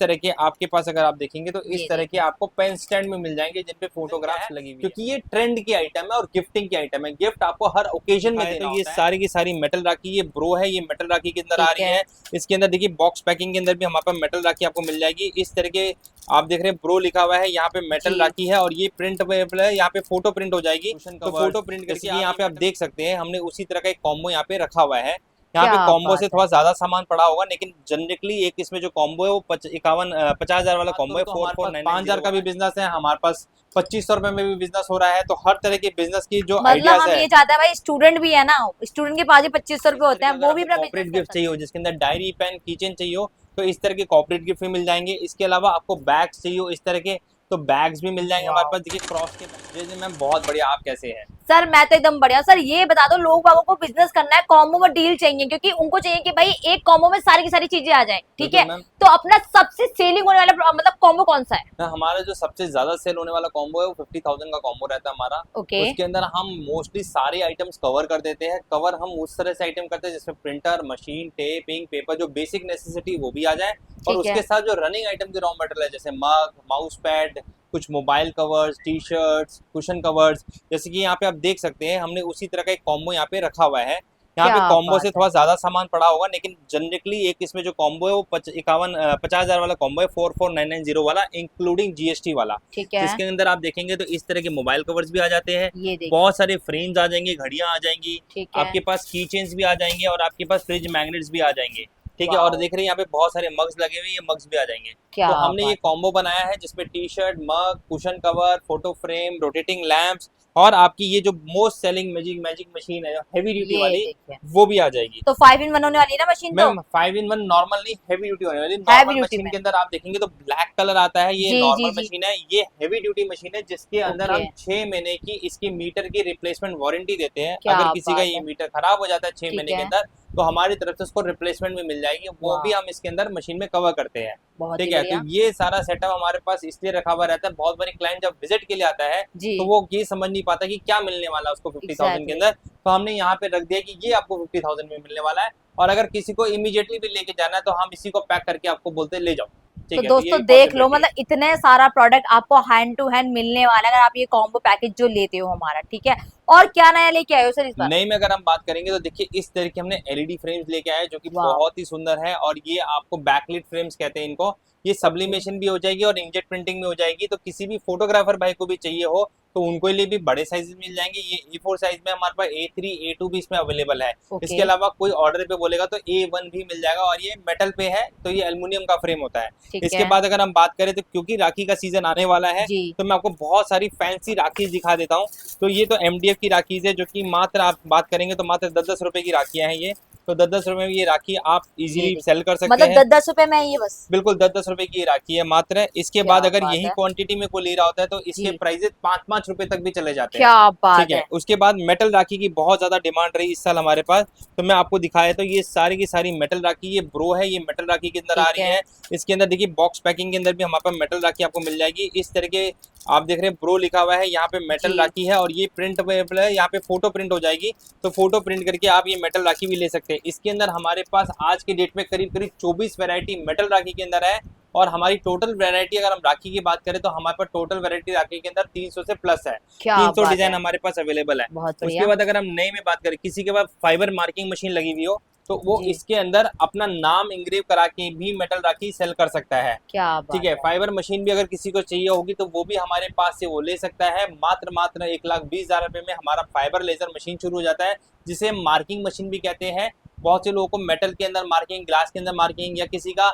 तरह के आपके पास अगर आप देखेंगे तो इस तरह के आपको पेन स्टैंड में मिल जाएंगे जिन पे फोटोग्राफ्स लगी हुई क्योंकि ये ट्रेंड की आइटम है और गिफ्टिंग की आइटम है। गिफ्ट आपको हर ओकेजन में देना। तो ये सारी की सारी मेटल राखी, ये ब्रो है, ये मेटल राखी के अंदर आ रही है। इसके अंदर देखिए बॉक्स पैकिंग के अंदर भी हमारे पास मेटल राखी आपको मिल जाएगी। इस तरह के आप देख रहे हैं ब्रो लिखा हुआ है, यहाँ पे मेटल राखी है और ये प्रिंटेबल है, यहाँ पे फोटो प्रिंट हो जाएगी। तो फोटो प्रिंट करके यहाँ पे आप देख सकते हैं हमने उसी तरह का एक कॉम्बो यहाँ पे रखा हुआ है। यहाँ पे कॉम्बो से थोड़ा ज्यादा सामान पड़ा होगा, लेकिन जनरली एक इसमें जो कॉम्बो है वो 50,000 वाला कॉम्बो है। 4,499 का भी बिजनेस है हमारे पास, 2500 रुपए में भी बिजनेस हो रहा है। तो हर तरह के बिजनेस की जो मतलब हम ये चाहते हैं भाई स्टूडेंट भी है ना, स्टूडेंट के पास 2500 रुपए होते हैं, वो भी कॉर्पोरेट गिफ्ट चाहिए हो जिसके अंदर डायरी पेन कीचेन चाहिए हो तो इस तरह के कॉर्पोरेट गिफ्ट भी मिल जाएंगे। इसके अलावा आपको बैग्स चाहिए हो इस तरह के तो बैग्स भी मिल जाएंगे हमारे पास। देखिए क्रॉस के जैसे मैम बहुत बढ़िया, आप कैसे हैं? सर मैं तो एकदम बढ़िया। सर ये बता दो, लोग बागों को बिजनेस करना है, कॉम्बो में डील चाहिए, क्योंकि उनको चाहिए कि भाई एक कॉम्बो में सारी की सारी चीजें आ जाएं, ठीक है? तो अपना सबसे सेलिंग होने वाला मतलब कॉम्बो कौन सा है? हमारा जो सबसे ज्यादा सेल होने वाला कॉम्बो है वो 50,000 का कॉम्बो रहता है हमारा। उसके अंदर हम मोस्टली सारे आइटम्स कवर कर देते हैं। कवर हम उस तरह से आइटम करते हैं जिसमें printer, machine, tape, ink, paper, जो बेसिक नेसेसिटी वो भी आ जाए और उसके साथ जो रनिंग आइटम के रॉ मटेरियल है जैसे मग, माउस पैड, कुछ mobile covers, T shirts, cushion covers, जैसे कि यहाँ पे आप देख सकते हैं हमने उसी तरह का एक कॉम्बो यहाँ पे रखा हुआ है। यहाँ पे कॉम्बो से थोड़ा ज्यादा सामान पड़ा होगा, लेकिन जनरली एक इसमें जो कॉम्बो है वो 50,000 वाला कॉम्बो है, 4,499 वाला इंक्लूडिंग जीएसटी वाला। जिसके अंदर आप देखेंगे तो इस तरह के मोबाइल कवर्स भी आ जाते हैं, बहुत सारे फ्रेम्स आ जाएंगे, घड़ियां आ जाएंगी, आपके पास की चेन्स भी आ जाएंगे और आपके पास फ्रिज मैग्नेट्स भी आ जाएंगे, ठीक है? और देख रहे हैं यहाँ पे बहुत सारे मग्स लगे हुए हैं, ये मग्स भी आ जाएंगे। तो हमने ये कॉम्बो बनाया है जिसपे T shirt, mug, cushion cover, photo frame, rotating lamps और आपकी ये जो मोस्ट सेलिंग मैजिक मशीन है हेवी ड्यूटी वाली वो भी आ जाएगी। तो 5 in 1 होने वाली है ना मशीन? मैम 5 in 1 नॉर्मल नहीं, हेवी ड्यूटी होने वाली। नॉर्मल मशीन के अंदर आप देखेंगे तो ब्लैक कलर आता है, ये नॉर्मल मशीन है। ये हेवी ड्यूटी मशीन है जिसके अंदर हम 6 महीने की इसकी मीटर की रिप्लेसमेंट वारंटी देते हैं। अगर किसी का ये मीटर खराब हो जाता है 6 महीने के अंदर तो हमारी तरफ से उसको रिप्लेसमेंट में मिल जाएगी, वो भी हम इसके अंदर मशीन में कवर करते हैं, ठीक है? तो ये सारा सेटअप हमारे पास इसलिए रखा हुआ रहता है। बहुत बड़ी क्लाइंट जब विजिट के लिए आता है तो वो ये समझ नहीं पाता कि क्या मिलने वाला है उसको 50,000 के अंदर, तो हमने यहाँ पे रख दिया कि ये आपको 50,000 में मिलने वाला है। और अगर किसी को इमीडिएटली भी लेके जाना है तो हम इसी को पैक करके आपको बोलते ले जाओ। तो दोस्तों देख लो, मतलब इतने सारा प्रोडक्ट आपको हैंड टू हैंड मिलने वाला है अगर आप ये कॉम्बो पैकेज जो लेते हो हमारा, ठीक है? और क्या नया लेके आए हो सर इस बार? नई में अगर हम बात करेंगे तो देखिए इस तरह के हमने एलईडी फ्रेम्स लेके आए जो कि बहुत ही सुंदर है और ये आपको बैकलिट फ्रेम्स कहते हैं इनको। ये सब्लिमेशन भी हो जाएगी और इंकजेट प्रिंटिंग में हो जाएगी। तो किसी भी फोटोग्राफर भाई को भी चाहिए हो तो उनको लिए भी बड़े साइज मिल जाएंगे। ये A4 साइज में हमारे पास A3, A2 भी इसमें अवेलेबल है। इसके अलावा कोई ऑर्डर पे बोलेगा तो A1 भी मिल जाएगा और ये मेटल पे है तो ये एल्युमिनियम का फ्रेम होता है। इसके बाद अगर हम बात करें तो क्योंकि राखी का सीजन आने वाला है तो मैं आपको बहुत सारी फैंसी राखीज दिखा देता हूँ। तो ये तो MDF की राखीज है जो कि मात्र आप बात करेंगे तो मात्र 10-10 रुपए की राखियां हैं ये। तो 10-10 रुपए में ये राखी आप इजीली सेल कर सकते हैं। मतलब 10-10 रुपए में ये बस? बिल्कुल 10-10 रुपए की राखी है मात्र। इसके बाद अगर यही क्वांटिटी में कोई ले रहा होता है तो इसके प्राइसेस 5-5 रुपए तक भी चले जाते हैं, ठीक है? उसके बाद मेटल राखी की बहुत ज्यादा डिमांड रही इस साल हमारे पास, तो मैं आपको दिखाया तो ये सारी की सारी मेटल राखी, ये ब्रो है, ये मेटल राखी के अंदर आ रही है। इसके अंदर देखिए बॉक्स पैकिंग के अंदर भी हमारे पास मेटल राखी आपको मिल जाएगी। इस तरह के आप देख रहे हैं ब्रो लिखा हुआ है, यहाँ पे मेटल राखी है और ये प्रिंटेबल है, यहाँ पे फोटो प्रिंट हो जाएगी। तो फोटो प्रिंट करके आप ये मेटल राखी भी ले सकते हैं। इसके अंदर हमारे पास आज के डेट में करीब 24 वैरायटी मेटल राखी के अंदर है और हमारी टोटल वैरायटी अगर हम राखी की बात करें तो हमारे पास टोटल वैरायटी राखी के अंदर 300 से प्लस है। 300 डिजाइन हमारे पास अवेलेबल है। उसके बाद अगर हम नए में बात करें, किसी के पास फाइबर मार्किंग मशीन लगी हुई हो तो वो इसके अंदर अपना नाम इंग्रेव करा के भी मेटल राखी सेल कर सकता है, ठीक है? फाइबर मशीन भी अगर किसी को चाहिए होगी तो वो भी हमारे पास से वो ले सकता है। मात्र 1,20,000 रुपए में हमारा फाइबर लेजर मशीन शुरू हो जाता है जिसे मार्किंग मशीन भी कहते हैं। बहुत से लोगों को मेटल के अंदर मार्किंग, ग्लास के अंदर मार्किंग या किसी का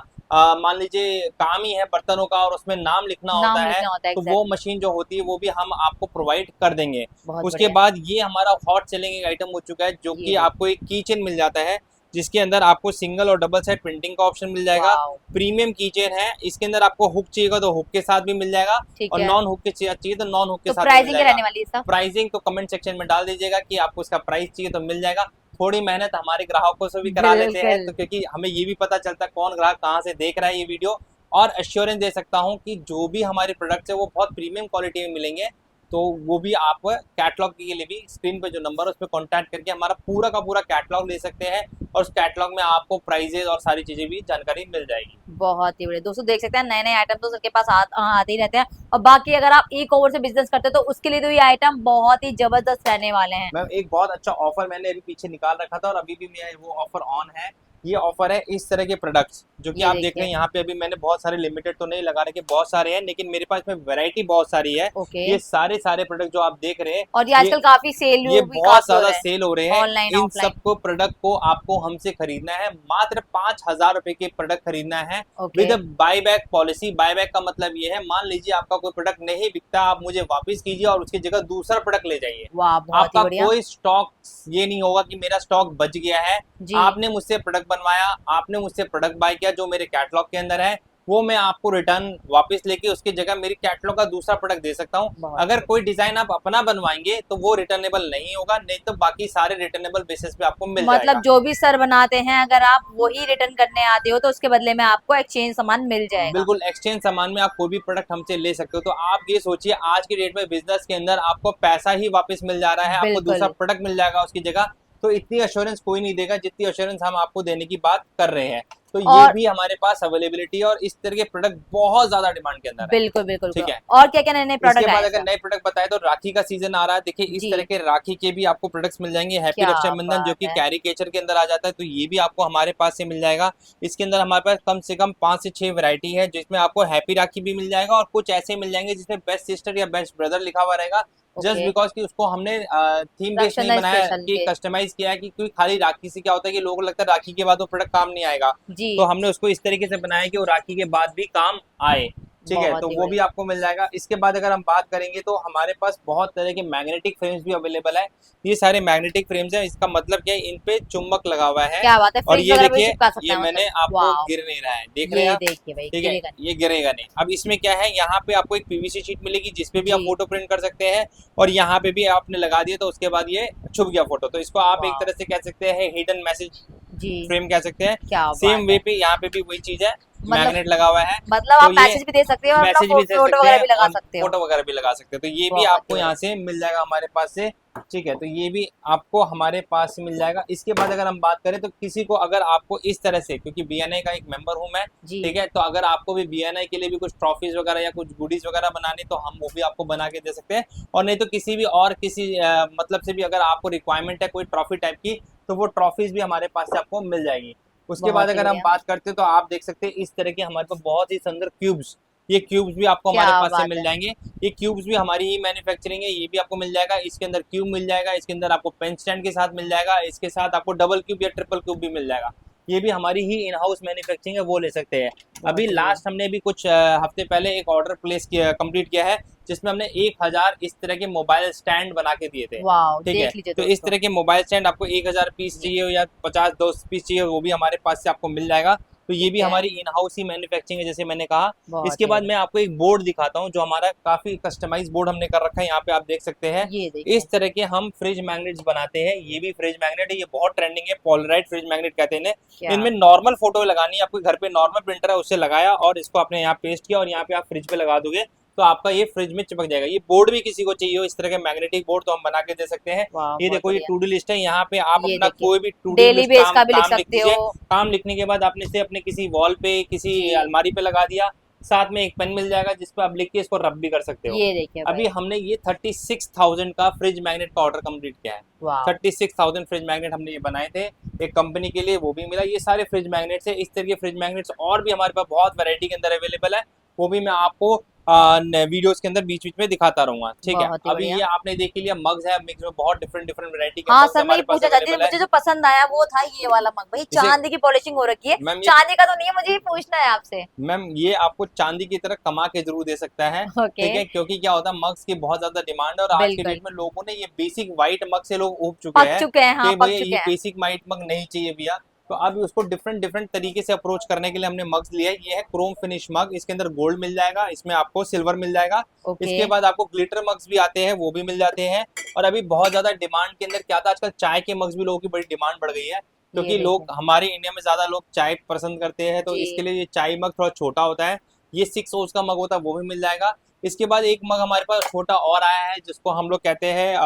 मान लीजिए काम ही है बर्तनों का और उसमें नाम लिखना होता है तो वो मशीन जो होती है वो भी हम आपको प्रोवाइड कर देंगे। उसके बाद ये हमारा हॉट सेलिंग आइटम हो चुका है जो कि आपको एक की चेन मिल जाता है जिसके अंदर आपको सिंगल और डबल साइड प्रिंटिंग का ऑप्शन मिल जाएगा। प्रीमियम की चेन है, इसके अंदर आपको हुक चाहिएगा तो हुक के साथ भी मिल जाएगा और नॉन हुक के चाहिए तो नॉन हुक के साथ भी मिल जाएगा। प्राइसिंग तो कमेंट सेक्शन में डाल दीजिएगा कि आपको इसका प्राइस चाहिए तो मिल जाएगा। थोड़ी मेहनत हमारे ग्राहकों से भी करा लेते हैं तो क्योंकि हमें ये भी पता चलता है कौन ग्राहक कहाँ से देख रहा है ये वीडियो। और एश्योरेंस दे सकता हूँ कि जो भी हमारे प्रोडक्ट्स है वो बहुत प्रीमियम क्वालिटी में मिलेंगे तो वो भी आप कैटलॉग के लिए भी स्क्रीन पे जो नंबर है उस पर कॉन्टैक्ट करके हमारा पूरा का पूरा कैटलॉग ले सकते हैं, और उस कैटलॉग में आपको प्राइजेज और सारी चीजें भी जानकारी मिल जाएगी। बहुत ही बढ़िया दोस्तों, देख सकते हैं नए नए आइटम तो सबके पास आते ही रहते हैं। और बाकी अगर आप ई कॉमर्स से बिजनेस करते हो तो उसके लिए तो ये आइटम बहुत ही जबरदस्त रहने वाले हैं। मैम एक बहुत अच्छा ऑफर मैंने अभी पीछे निकाल रखा था और अभी भी मेरा वो ऑफर ऑन है। ये ऑफर है इस तरह के प्रोडक्ट्स जो कि आप देख रहे हैं यहाँ पे। अभी मैंने बहुत सारे लिमिटेड तो नहीं लगा रखे, बहुत सारे हैं, लेकिन मेरे पास में वैरायटी बहुत सारी है। ये सारे प्रोडक्ट जो आप देख रहे हैं, और ये आजकल काफी सेल, ये बहुत ज्यादा सेल हो रहे हैं। इन ऑफलाइन सबको प्रोडक्ट को आपको हमसे खरीदना है, मात्र 5,000 रुपए के प्रोडक्ट खरीदना है with buy back policy. Buy back का मतलब ये है, मान लीजिए आपका कोई प्रोडक्ट नहीं बिकता, आप मुझे वापस कीजिए और उसकी जगह दूसरा प्रोडक्ट ले जाइए। आपका कोई स्टॉक ये नहीं होगा कि मेरा स्टॉक बच गया है। आपने मुझसे प्रोडक्ट बनवाया, आपने मुझसे प्रोडक्ट बाय किया जो मेरे कैटलॉग के अंदर है, वो मैं आपको रिटर्न वापस लेके उसकी जगह मेरी कैटलॉग का दूसरा प्रोडक्ट दे सकता हूँ। अगर कोई डिजाइन आप अपना बनवाएंगे तो वो रिटर्नेबल नहीं होगा, नहीं तो बाकी सारे रिटर्नेबल बेसिस पे आपको मिल जाएगा। मतलब जो भी सर बनाते हैं अगर आप वही रिटर्न करने आते हो तो उसके बदले में आपको एक्सचेंज सामान मिल जाएगा। बिल्कुल, एक्सचेंज सामान में आप कोई भी प्रोडक्ट हमसे ले सकते हो। तो आप ये सोचिए आज की डेट में बिजनेस के अंदर आपको पैसा ही वापस मिल जा रहा है, आपको दूसरा प्रोडक्ट मिल जाएगा उसकी जगह। तो इतनी अश्योरेंस कोई नहीं देगा जितनी अश्योरेंस हम आपको देने की बात कर रहे हैं। तो ये भी हमारे पास अवेलेबिलिटी है और इस तरह के प्रोडक्ट बहुत ज्यादा डिमांड के अंदर है। बिल्कुल बिल्कुल, ठीक है। और क्या क्या नए प्रोडक्ट? इसके बाद अगर नए प्रोडक्ट बताए तो राखी का सीजन आ रहा है। देखिए इस तरह के राखी के भी आपको प्रोडक्ट्स मिल जाएंगे। हैप्पी रक्षाबंधन जो कि कैरिकेचर के अंदर आ जाता है, तो ये भी आपको हमारे पास से मिल जाएगा। इसके अंदर हमारे पास कम से कम 5 से 6 वैरायटी है, जिसमें आपको हैप्पी राखी भी मिल जाएगा और कुछ ऐसे मिल जाएंगे जिसमें बेस्ट सिस्टर या बेस्ट ब्रदर लिखा हुआ रहेगा। जस्ट बिकॉज कि उसको हमने थीम बेस्ड नहीं बनाया कि कस्टमाइज किया है, कि क्योंकि खाली राखी से क्या होता है कि लोगों को लगता है राखी के बाद वो प्रोडक्ट काम नहीं आएगा, तो हमने उसको इस तरीके से बनाया कि वो राखी के बाद भी काम आए। ठीक है, तो वो भी आपको मिल जाएगा। इसके बाद अगर हम बात करेंगे तो हमारे पास बहुत तरह के मैग्नेटिक फ्रेम्स भी अवेलेबल है। ये सारे मैग्नेटिक फ्रेम्स हैं, इसका मतलब क्या है, इन पे चुंबक लगा हुआ है। क्या बात है? और ये देखिए, ये मैंने आपको गिर नहीं रहा है, देख रहे हैं? ठीक है, ये गिरेगा नहीं। अब इसमें क्या है, यहाँ पे आपको एक पीवीसी शीट मिलेगी जिसपे भी आप फोटो प्रिंट कर सकते हैं, और यहाँ पे भी आपने लगा दिया तो उसके बाद ये छुप गया फोटो। तो इसको आप एक तरह से कह सकते हैं हिडन मैसेज फ्रेम कह सकते हैं। सेम वे पे यहाँ पे भी वही चीज है, मैग्नेट लगा हुआ है। मतलब आप मैसेज भी दे सकते हो, मैसेज भी दे फोटो वगैरह भी लगा सकते हो, फोटो वगैरह भी लगा सकते हो। तो ये भी आपको यहाँ से मिल जाएगा हमारे पास से। ठीक है, तो ये भी आपको हमारे पास से मिल जाएगा। इसके बाद अगर हम बात करें तो किसी को अगर आपको इस तरह से, क्योंकि बीएनआई का एक मेंबर हूं मैं, ठीक है, तो अगर आपको भी बीएनआई के लिए भी कुछ ट्रॉफीज वगैरह या कुछ गुडीज वगैरह बनाने, तो हम वो भी आपको बना के दे सकते हैं। और नहीं तो किसी भी और किसी मतलब से भी अगर आपको रिक्वायरमेंट है कोई ट्रॉफी टाइप की, तो वो ट्रॉफीज भी हमारे पास से आपको मिल जाएगी। उसके बाद अगर हम बात करते हैं तो आप देख सकते हैं इस तरह के हमारे पास बहुत ही सुंदर क्यूब्स, ये क्यूब्स भी आपको हमारे पास से मिल जाएंगे। ये क्यूब्स भी हमारी ही मैन्युफैक्चरिंग है, ये भी आपको मिल जाएगा। इसके अंदर क्यूब मिल जाएगा, इसके अंदर आपको पेन स्टैंड के साथ मिल जाएगा, इसके साथ आपको डबल क्यूब या ट्रिपल क्यूब भी मिल जाएगा। ये भी हमारी ही इन हाउस मैन्युफैक्चरिंग है, वो ले सकते हैं। अभी लास्ट हमने भी कुछ हफ्ते पहले एक ऑर्डर प्लेस किया, कंप्लीट किया है, जिसमें हमने 1000 इस तरह के मोबाइल स्टैंड बना के दिए थे। ठीक है, तो इस तरह के मोबाइल स्टैंड आपको 1000 पीस चाहिए या 50 पीस चाहिए, वो भी हमारे पास से आपको मिल जाएगा। तो ये भी हमारी इन हाउस ही मैन्युफैक्चरिंग है, जैसे मैंने कहा। इसके बाद मैं आपको एक बोर्ड दिखाता हूँ जो हमारा काफी कस्टमाइज बोर्ड हमने कर रखा है। यहाँ पे आप देख सकते हैं, इस तरह के हम फ्रिज मैग्नेट्स बनाते हैं। ये भी फ्रिज मैग्नेट है, ये बहुत ट्रेंडिंग है, पोलराइड फ्रिज मैग्नेट कहते हैं इन्हें। इनमें नॉर्मल फोटो लगानी है, आपके घर पे नॉर्मल प्रिंटर है उससे लगाया और इसको आपने यहाँ पेस्ट किया और यहाँ पे आप फ्रिज पे लगा दोगे तो आपका ये फ्रिज में चिपक जाएगा। ये बोर्ड भी किसी को चाहिए हो इस तरह के मैग्नेटिक बोर्ड, तो हम बना के दे सकते हैं। ये देखो, ये टू डू लिस्ट है, यहाँ पे आप अपना कोई भी टू डू लिस्ट काम लिख दीजिए। काम लिखने के बाद आपने से अपने किसी वॉल पे, किसी अलमारी पे लगा दिया, साथ में एक पेन मिल जाएगा जिसपे आप लिख के इसको रब भी कर सकते हो। ये देखिए, अभी हमने ये 36,000 का फ्रिज मैग्नेट का ऑर्डर कंप्लीट किया है। 36,000 फ्रिज मैग्नेट हमने ये बनाए थे एक कंपनी के लिए, वो भी मिला। ये सारे फ्रिज मैग्नेट्स है। इस तरह के फ्रिज मैग्नेट्स और भी हमारे पास बहुत वैरायटी के अंदर अवेलेबल है, वो भी मैं आपको वीडियोस के अंदर बीच बीच में दिखाता रहूंगा। ठीक है, अभी ये आपने देख लिया मग्स है, मिक्स में बहुत डिफरेंट वैरायटी के हाँ, सर मैं पूछा जाती है, मुझे जो पसंद आया वो था ये वाला मग। भाई चांदी की पॉलिशिंग हो रखी है, चांदी का तो नहीं है, मुझे ये पूछना है आपसे। मैम ये आपको चांदी की तरह कमा के जरूर दे सकता है। ठीक है, क्योंकि क्या होता है मग्स की बहुत ज्यादा डिमांड है और आज के डेट में लोगों ने ये बेसिक व्हाइट मग से लोग उब चुके हैं। भैया ये बेसिक व्हाइट मग नहीं चाहिए भैया, तो अब उसको डिफरेंट तरीके से अप्रोच करने के लिए हमने मग्स लिया है। ये है क्रोम फिनिश मग, इसके अंदर गोल्ड मिल जाएगा, इसमें आपको सिल्वर मिल जाएगा। इसके बाद आपको ग्लिटर मग्स भी आते हैं, वो भी मिल जाते हैं। और अभी बहुत ज्यादा डिमांड के अंदर क्या था, आजकल चाय के मग्स भी लोगों की बड़ी डिमांड बढ़ गई है, क्योंकि लोग हमारे इंडिया में ज्यादा लोग चाय पसंद करते हैं, तो इसके लिए ये चाय मग थोड़ा छोटा होता है। ये 6 ओज का मग होता है, वो भी मिल जाएगा। इसके बाद एक मग हमारे पास छोटा और आया है जिसको हम लोग कहते हैं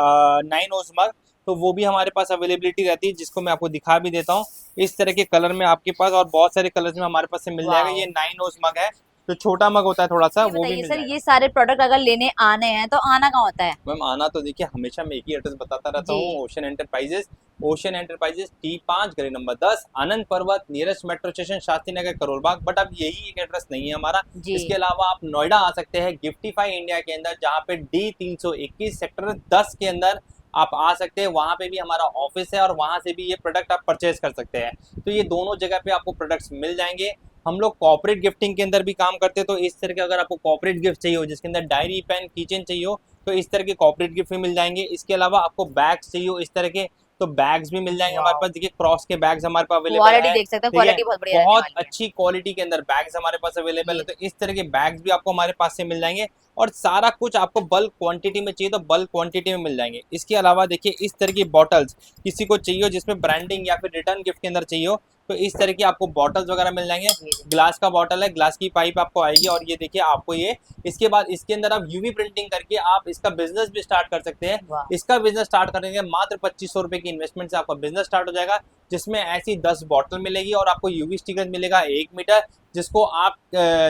9 ओज मग, तो वो भी हमारे पास अवेलेबिलिटी रहती है, जिसको मैं आपको दिखा भी देता हूँ। इस तरह के कलर में आपके पास और बहुत सारे कलर्स में हमारे पास से मिल जाएगा। ये 9 ओज मग है, तो छोटा मग होता है थोड़ा सा, वो भी मिल सर जाएगा। ये सारे प्रोडक्ट अगर लेने आने हैं तो आना कहाँ होता है? मैम आना तो देखिए हमेशा मैं एक ही एड्रेस बताता रहता हूँ, ocean enterprises. Ocean enterprises T5 गली नंबर 10 आनंद पर्वत, nearest metro station Shastri Nagar Karol Bagh. But अब यही एक एड्रेस नहीं है हमारा, इसके अलावा आप नोएडा आ सकते हैं गिफ्टीफाई इंडिया के अंदर, जहाँ पे D321 सेक्टर 10 के अंदर आप आ सकते हैं। वहां पे भी हमारा ऑफिस है और वहां से भी ये प्रोडक्ट आप परचेज कर सकते हैं। तो ये दोनों जगह पे आपको प्रोडक्ट्स मिल जाएंगे। हम लोग कॉर्पोरेट गिफ्टिंग के अंदर भी काम करते हैं, तो इस तरह के अगर आपको कॉर्पोरेट गिफ्ट चाहिए हो जिसके अंदर डायरी, पेन, कीचेन चाहिए हो, तो इस तरह के कॉर्पोरेट गिफ्ट भी मिल जाएंगे। इसके अलावा आपको बैग्स चाहिए हो इस तरह के, तो बैग्स भी मिल जाएंगे हमारे पास। देखिए क्रॉस के बैग्स हमारे पास अवेलेबल है, देख सकते हैं, क्वालिटी बहुत बढ़िया, बहुत अच्छी क्वालिटी के अंदर बैग्स हमारे पास अवेलेबल है। तो इस तरह के बैग्स भी आपको हमारे पास से मिल जाएंगे और सारा कुछ आपको बल्क क्वांटिटी में चाहिए तो बल्क क्वांटिटी में मिल जाएंगे। इसके अलावा देखिए इस तरह की बॉटल्स किसी को चाहिए हो जिसमें ब्रांडिंग या फिर रिटर्न गिफ्ट के अंदर चाहिए हो, तो इस तरह की आपको बॉटल्स वगैरह मिल जाएंगे। ग्लास का बॉटल है, ग्लास की पाइप आपको आएगी और ये देखिए आपको ये, इसके बाद इसके अंदर आप यूवी प्रिंटिंग करके आप इसका बिजनेस भी स्टार्ट कर सकते हैं। इसका बिजनेस स्टार्ट करेंगे मात्र 2500 रुपए की इन्वेस्टमेंट से आपका बिजनेस स्टार्ट हो जाएगा, जिसमें ऐसी 10 बॉटल मिलेगी और आपको यूवी स्टिकर मिलेगा 1 मीटर, जिसको आप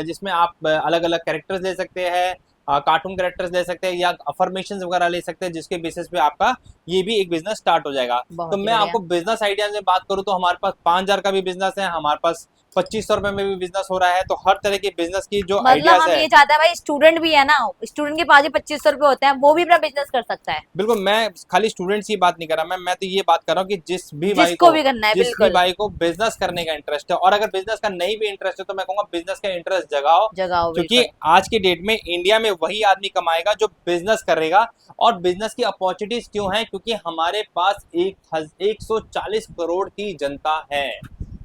जिसमें आप अलग अलग कैरेक्टर्स ले सकते हैं, कार्टून कैरेक्टर्स ले सकते हैं या अफर्मेशन वगैरह ले सकते हैं, जिसके बेसिस पे आपका ये भी एक बिजनेस स्टार्ट हो जाएगा। तो मैं आपको बिजनेस आइडिया में बात करूं तो हमारे पास 5000 का भी बिजनेस है, हमारे पास 2500 रुपए में भी बिजनेस हो रहा है। तो हर तरह के बिजनेस की जो आइडियाज हम ये चाहते हैं भाई स्टूडेंट भी है ना, स्टूडेंट के पास 2500 रुपए होते हैं, वो भी अपना बिजनेस कर सकता है। बिल्कुल, मैं खाली स्टूडेंट्स की बात नहीं कर रहा, मैं तो ये बात कर रहा हूँ कि जिस भी भाई को बिजनेस करने का इंटरेस्ट है, और अगर बिजनेस का नहीं भी इंटरेस्ट है तो मैं कहूँगा बिजनेस का इंटरेस्ट जगाओ, क्योंकि आज के डेट में इंडिया में वही आदमी कमाएगा जो बिजनेस करेगा। और बिजनेस की अपॉर्चुनिटीज क्यों है? क्योंकि हमारे पास 140 करोड़ की जनता है।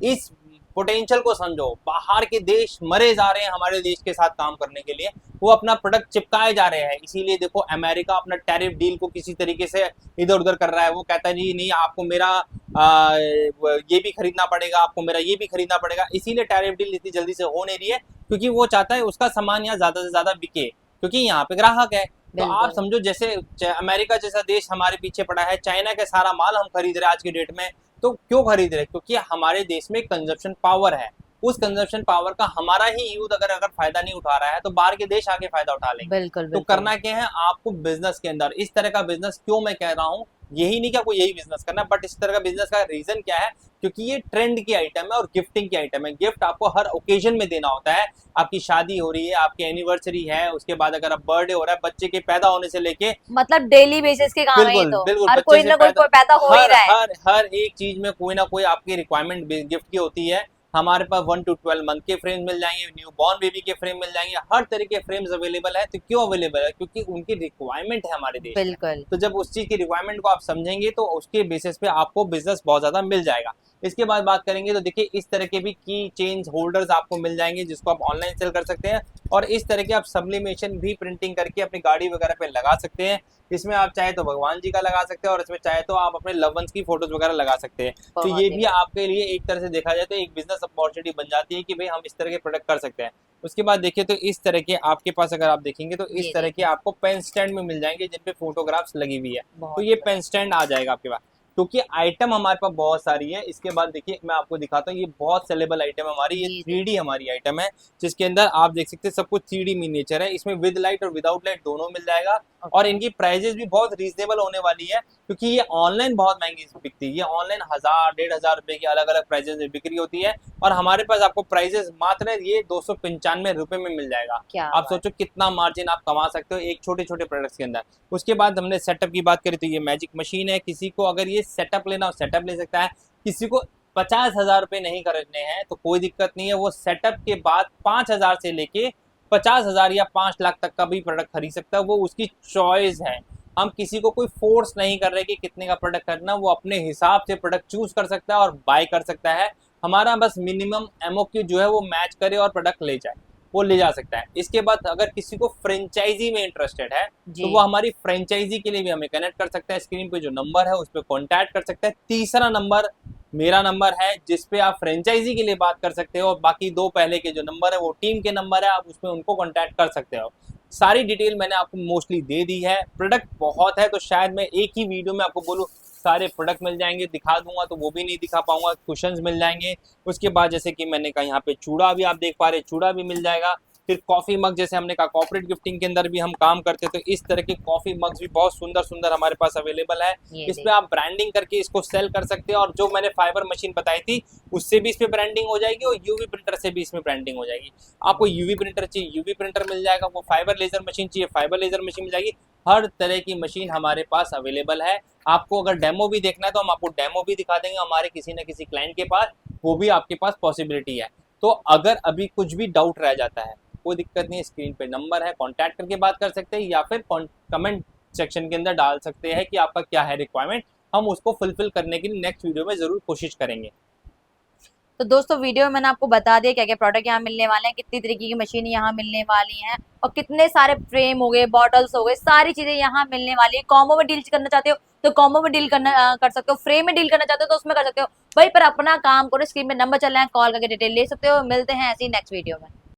इस पोटेंशियल को समझो, बाहर के देश मरे जा रहे हैं हमारे देश के साथ काम करने के लिए, वो अपना प्रोडक्ट चिपकाए जा रहे हैं। इसीलिए देखो अमेरिका अपना टैरिफ डील को किसी तरीके से इधर उधर कर रहा है। वो कहता है जी नहीं, आपको मेरा ये भी खरीदना पड़ेगा, आपको मेरा ये भी खरीदना पड़ेगा। इसीलिए टैरिफ डील इतनी जल्दी से हो नहीं रही है, क्योंकि वो चाहता है उसका सामान यहाँ ज्यादा से ज्यादा बिके, क्योंकि यहाँ पे ग्राहक है। तो आप समझो जैसे अमेरिका जैसा देश हमारे पीछे पड़ा है, चाइना का सारा माल हम खरीद रहे हैं आज की डेट में। तो क्यों खरीद रहे? क्योंकि हमारे देश में कंजप्शन पावर है, उस कंजप्शन पावर का हमारा ही यूथ अगर फायदा नहीं उठा रहा है तो बाहर के देश आके फायदा उठा लेंगे। बिल्कुल। तो करना क्या है आपको बिजनेस के अंदर, इस तरह का बिजनेस क्यों मैं कह रहा हूँ, यही नहीं कि आपको यही बिजनेस करना है, बट इस तरह का बिजनेस का रीजन क्या है? क्योंकि ये ट्रेंड की आइटम है और गिफ्टिंग की आइटम है। गिफ्ट आपको हर ओकेजन में देना होता है। आपकी शादी हो रही है, आपकी एनिवर्सरी है, उसके बाद अगर आप बर्थडे हो रहा है, बच्चे के पैदा होने से लेके, मतलब डेली बेसिस के काम है, तो बिल्कुल हर कोई ना कोई पैदा हो ही रहा है। हर एक चीज में कोई ना कोई आपकी रिक्वायरमेंट गिफ्ट की होती है। हमारे पास 1 to 12 मंथ के फ्रेम मिल जाएंगे, न्यू बॉर्न बेबी के फ्रेम मिल जाएंगे, हर तरह के फ्रेम्स अवेलेबल है। तो क्यों अवेलेबल है? क्योंकि उनकी रिक्वायरमेंट है हमारे देश में। तो जब उस चीज की रिक्वायरमेंट को आप समझेंगे तो उसके बेसिस पे आपको बिजनेस बहुत ज्यादा मिल जाएगा। इसके बाद बात करेंगे तो देखिए इस तरह के भी की चेंज होल्डर्स आपको मिल जाएंगे, जिसको आप ऑनलाइन सेल कर सकते हैं। और इस तरह के आप सब्लिमेशन भी प्रिंटिंग करके अपनी गाड़ी वगैरह पे लगा सकते हैं। इसमें आप चाहे तो भगवान जी का लगा सकते हैं और इसमें चाहे तो आप अपने लव वंस की फोटोज वगैरह लगा सकते हैं। तो ये भी आपके लिए एक तरह से देखा जाए तो एक बिजनेस अपॉर्चुनिटी बन जाती है कि भाई हम इस तरह के प्रोडक्ट कर सकते हैं। उसके बाद देखिए तो इस तरह के आपके पास अगर आप देखेंगे तो इस तरह के आपको पेन स्टैंड में मिल जाएंगे जिनपे फोटोग्राफ्स लगी हुई है। तो ये पेन स्टैंड आ जाएगा आपके पास, क्योंकि आइटम हमारे पास बहुत सारी है। इसके बाद देखिए मैं आपको दिखाता हूँ, ये बहुत सेलेबल आइटम हमारी, ये 3D हमारी आइटम है, जिसके अंदर आप देख सकते हैं सब कुछ 3D मिनिएचर है। इसमें विद लाइट और विदाउट लाइट दोनों मिल जाएगा। और इनकी प्राइजेस भी बहुत रीजनेबल होने वाली है, क्योंकि ये ऑनलाइन बहुत महंगी बिकती है। ये ऑनलाइन 1000-1500 रुपए की अलग अलग प्राइजेस में बिक्री होती है, और हमारे पास आपको प्राइजेस मात्र ये 295 रुपए में मिल जाएगा। आप सोचो कितना मार्जिन आप कमा सकते हो एक छोटे छोटे प्रोडक्ट्स के अंदर। उसके बाद हमने सेटअप की बात करी तो ये मैजिक मशीन है। किसी को अगर ये सेटअप लेना हो सेटअप ले सकता है। किसी को 50,000 रुपए नहीं खरीदने हैं तो कोई दिक्कत नहीं है, वो सेटअप के बाद 5,000 से लेके 50,000 या 5 लाख तक का भी प्रोडक्ट खरीद सकता है। वो उसकी चॉइस है। हम किसी को कोई फोर्स नहीं कर रहे कि कितने का प्रोडक्ट खरीदना, वो अपने हिसाब से प्रोडक्ट चूज कर सकता है और बाय कर सकता है। हमारा बस मिनिमम एमओक्यू जो है वो मैच करे और प्रोडक्ट ले जाए, वो ले जा सकता है। इसके बाद अगर किसी को फ्रेंचाइजी में इंटरेस्टेड है तो वो हमारी फ्रेंचाइजी के लिए भी हमें कनेक्ट कर सकता है। स्क्रीन पे जो नंबर है उस पर कॉन्टैक्ट कर सकता है। तीसरा नंबर मेरा नंबर है जिसपे आप फ्रेंचाइजी के लिए बात कर सकते हो, और बाकी दो पहले के जो नंबर है वो टीम के नंबर है, आप उसमें उनको कॉन्टैक्ट कर सकते हो। सारी डिटेल मैंने आपको मोस्टली दे दी है। प्रोडक्ट बहुत है तो शायद मैं एक ही वीडियो में आपको बोलूँ सारे प्रोडक्ट मिल जाएंगे, दिखा दूंगा तो वो भी नहीं दिखा पाऊंगा। कुशन्स मिल जाएंगे, उसके बाद जैसे कि मैंने कहा यहाँ पे चूड़ा भी आप देख पा रहे, चूड़ा भी मिल जाएगा। फिर कॉफी मग, जैसे हमने कहा कॉर्पोरेट गिफ्टिंग के अंदर भी हम काम करते, तो इस तरह के कॉफी मग्स भी बहुत सुंदर सुंदर हमारे पास अवेलेबल है। इस पे आप ब्रांडिंग करके इसको सेल कर सकते हैं, और जो मैंने फाइबर मशीन बताई थी उससे भी इस पे ब्रांडिंग हो जाएगी, और यूवी प्रिंटर से भी इसमें ब्रांडिंग हो जाएगी। आपको यूवी प्रिंटर चाहिए यूवी प्रिंटर मिल जाएगा, वो फाइबर लेजर मशीन चाहिए फाइबर लेजर मशीन मिल जाएगी। हर तरह की मशीन हमारे पास अवेलेबल है। आपको अगर डेमो भी देखना है तो हम आपको डेमो भी दिखा देंगे हमारे किसी न किसी क्लाइंट के पास, वो भी आपके पास पॉसिबिलिटी है। तो अगर अभी कुछ भी डाउट रह जाता है, कोई दिक्कत नहीं है, स्क्रीन पे नंबर है, कांटेक्ट करके बात कर सकते हैं, या फिर कमेंट सेक्शन के अंदर डाल सकते हैं कि आपका क्या है रिक्वायरमेंट, हम उसको फुलफिल करने के लिए नेक्स्ट वीडियो में जरूर कोशिश करेंगे। तो दोस्तों वीडियो में मैंने आपको बता दिया क्या क्या प्रोडक्ट यहाँ मिलने वाले हैं, कितनी तरीके की मशीन यहाँ मिलने वाली हैं, और कितने सारे फ्रेम हो गए, बॉटल्स हो गए, सारी चीजें यहाँ मिलने वाली है। कॉम्बो में डील करना चाहते हो तो कॉम्बो में डील कर सकते हो, फ्रेम में डील करना चाहते हो तो उसमें कर सकते हो। वहीं पर अपना काम करो, स्क्रीन में नंबर चल रहा है, कॉल करके डिटेल ले सकते हो। मिलते हैं ऐसी नेक्स्ट वीडियो में।